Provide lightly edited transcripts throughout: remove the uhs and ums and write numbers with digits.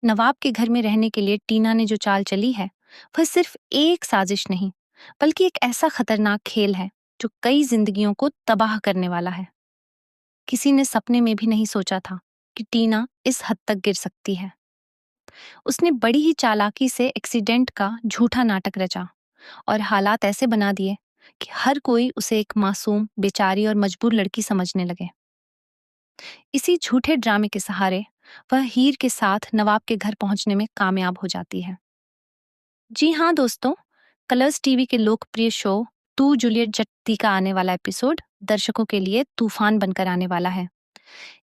नवाब के घर में रहने के लिए टीना ने जो चाल चली है, वह सिर्फ एक साजिश नहीं, बल्कि एक ऐसा खतरनाक खेल है जो कई जिंदगियों को तबाह करने वाला है। किसी ने सपने में भी नहीं सोचा था कि टीना इस हद तक गिर सकती है। उसने बड़ी ही चालाकी से एक्सीडेंट का झूठा नाटक रचा और हालात ऐसे बना दिए कि हर कोई उसे एक मासूम, बेचारी और मजबूर लड़की समझने लगे। इसी झूठे ड्रामे के सहारे वह हीर के साथ नवाब के घर पहुंचने में कामयाब हो जाती है। जी हाँ दोस्तों, कलर्स टीवी के लोकप्रिय शो तू जूलियट जट्टी का आने वाला एपिसोड दर्शकों के लिए तूफान बनकर आने वाला है।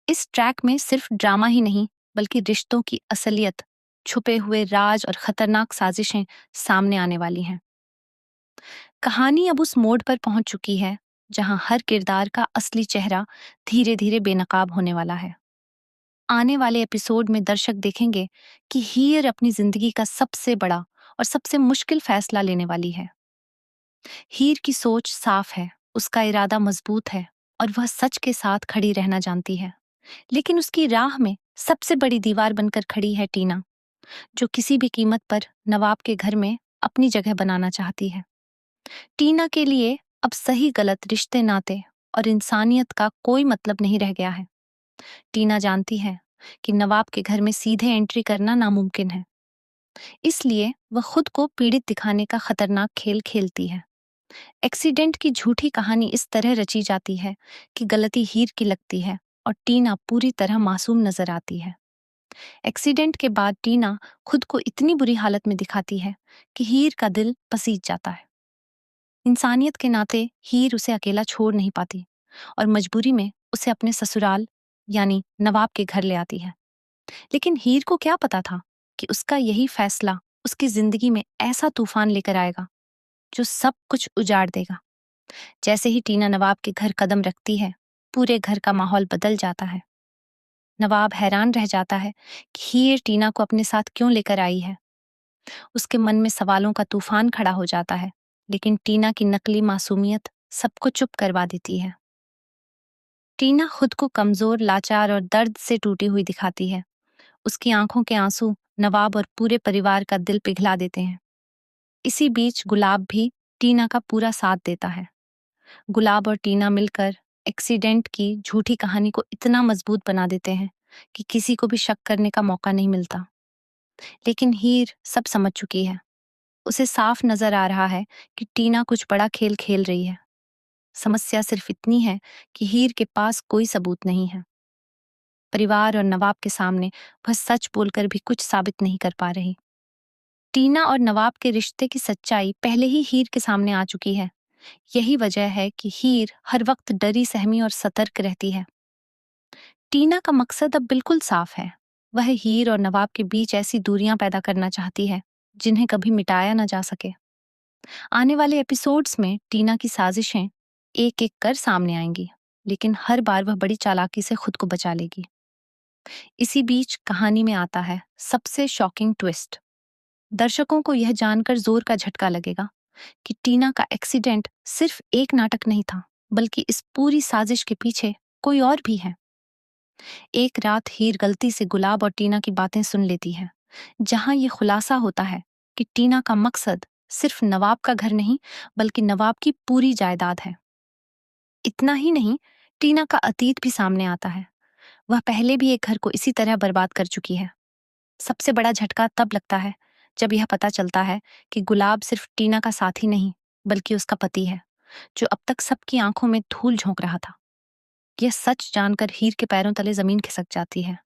इस ट्रैक में सिर्फ ड्रामा ही नहीं, बल्कि रिश्तों की असलियत, छुपे हुए राज और खतरनाक साजिशें सामने आने वाली हैं। कहानी अब उस मोड़ पर पहुंच चुकी है जहां हर किरदार का असली चेहरा धीरे धीरे बेनकाब होने वाला है। आने वाले एपिसोड में दर्शक देखेंगे कि हीर अपनी जिंदगी का सबसे बड़ा और सबसे मुश्किल फैसला लेने वाली है। हीर की सोच साफ है, उसका इरादा मजबूत है और वह सच के साथ खड़ी रहना जानती है। लेकिन उसकी राह में सबसे बड़ी दीवार बनकर खड़ी है टीना, जो किसी भी कीमत पर नवाब के घर में अपनी जगह बनाना चाहती है। टीना के लिए अब सही गलत, रिश्ते नाते और इंसानियत का कोई मतलब नहीं रह गया है। टीना जानती है कि नवाब के घर में सीधे एंट्री करना नामुमकिन है, इसलिए वह खुद को पीड़ित दिखाने का खतरनाक खेल खेलती है। एक्सीडेंट की झूठी कहानी इस तरह रची जाती है कि गलती हीर की लगती है और टीना पूरी तरह मासूम नजर आती है। एक्सीडेंट के बाद टीना खुद को इतनी बुरी हालत में दिखाती है कि हीर का दिल पसीज जाता है। इंसानियत के नाते हीर उसे अकेला छोड़ नहीं पाती और मजबूरी में उसे अपने ससुराल यानी नवाब के घर ले आती है। लेकिन हीर को क्या पता था कि उसका यही फैसला उसकी जिंदगी में ऐसा तूफान लेकर आएगा जो सब कुछ उजाड़ देगा। जैसे ही टीना नवाब के घर कदम रखती है, पूरे घर का माहौल बदल जाता है। नवाब हैरान रह जाता है कि हीर टीना को अपने साथ क्यों लेकर आई है। उसके मन में सवालों का तूफान खड़ा हो जाता है, लेकिन टीना की नकली मासूमियत सबको चुप करवा देती है। टीना खुद को कमजोर, लाचार और दर्द से टूटी हुई दिखाती है। उसकी आंखों के आंसू नवाब और पूरे परिवार का दिल पिघला देते हैं। इसी बीच गुलाब भी टीना का पूरा साथ देता है। गुलाब और टीना मिलकर एक्सीडेंट की झूठी कहानी को इतना मजबूत बना देते हैं कि किसी को भी शक करने का मौका नहीं मिलता। लेकिन हीर सब समझ चुकी है। उसे साफ नजर आ रहा है कि टीना कुछ बड़ा खेल खेल रही है। समस्या सिर्फ इतनी है कि हीर के पास कोई सबूत नहीं है। परिवार और नवाब के सामने वह सच बोलकर भी कुछ साबित नहीं कर पा रही। टीना और नवाब के रिश्ते की सच्चाई पहले ही हीर के सामने आ चुकी है। यही वजह है कि हीर हर वक्त डरी, सहमी और सतर्क रहती है। टीना का मकसद अब बिल्कुल साफ है। वह हीर और नवाब के बीच ऐसी दूरियां पैदा करना चाहती है जिन्हें कभी मिटाया ना जा सके। आने वाले एपिसोड्स में टीना की साजिशें एक एक कर सामने आएंगी, लेकिन हर बार वह बड़ी चालाकी से खुद को बचा लेगी। इसी बीच कहानी में आता है सबसे शॉकिंग ट्विस्ट। दर्शकों को यह जानकर जोर का झटका लगेगा कि टीना का एक्सीडेंट सिर्फ एक नाटक नहीं था, बल्कि इस पूरी साजिश के पीछे कोई और भी है। एक रात हीर गलती से गुलाब और टीना की बातें सुन लेती है, जहां ये खुलासा होता है कि टीना का मकसद सिर्फ नवाब का घर नहीं, बल्कि नवाब की पूरी जायदाद है। इतना ही नहीं, टीना का अतीत भी सामने आता है। वह पहले भी एक घर को इसी तरह बर्बाद कर चुकी है। सबसे बड़ा झटका तब लगता है जब यह पता चलता है कि गुलाब सिर्फ टीना का साथी नहीं, बल्कि उसका पति है, जो अब तक सबकी आंखों में धूल झोंक रहा था। यह सच जानकर हीर के पैरों तले जमीन खिसक जाती है।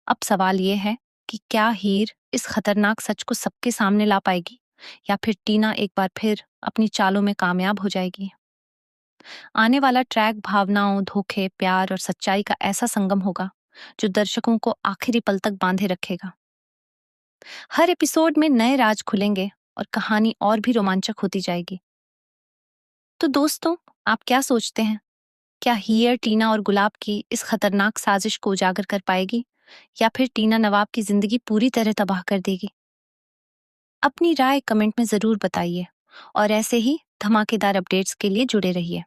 अब सवाल यह है कि क्या हीर इस खतरनाक सच को सबके सामने ला पाएगी, या फिर टीना एक बार फिर अपनी चालों में कामयाब हो जाएगी। आने वाला ट्रैक भावनाओं, धोखे, प्यार और सच्चाई का ऐसा संगम होगा जो दर्शकों को आखिरी पल तक बांधे रखेगा। हर एपिसोड में नए राज खुलेंगे और कहानी और भी रोमांचक होती जाएगी। तो दोस्तों, आप क्या सोचते हैं? क्या हीयर टीना और गुलाब की इस खतरनाक साजिश को उजागर कर पाएगी, या फिर टीना नवाब की जिंदगी पूरी तरह तबाह कर देगी? अपनी राय कमेंट में जरूर बताइए और ऐसे ही धमाकेदार अपडेट्स के लिए जुड़े रहिए।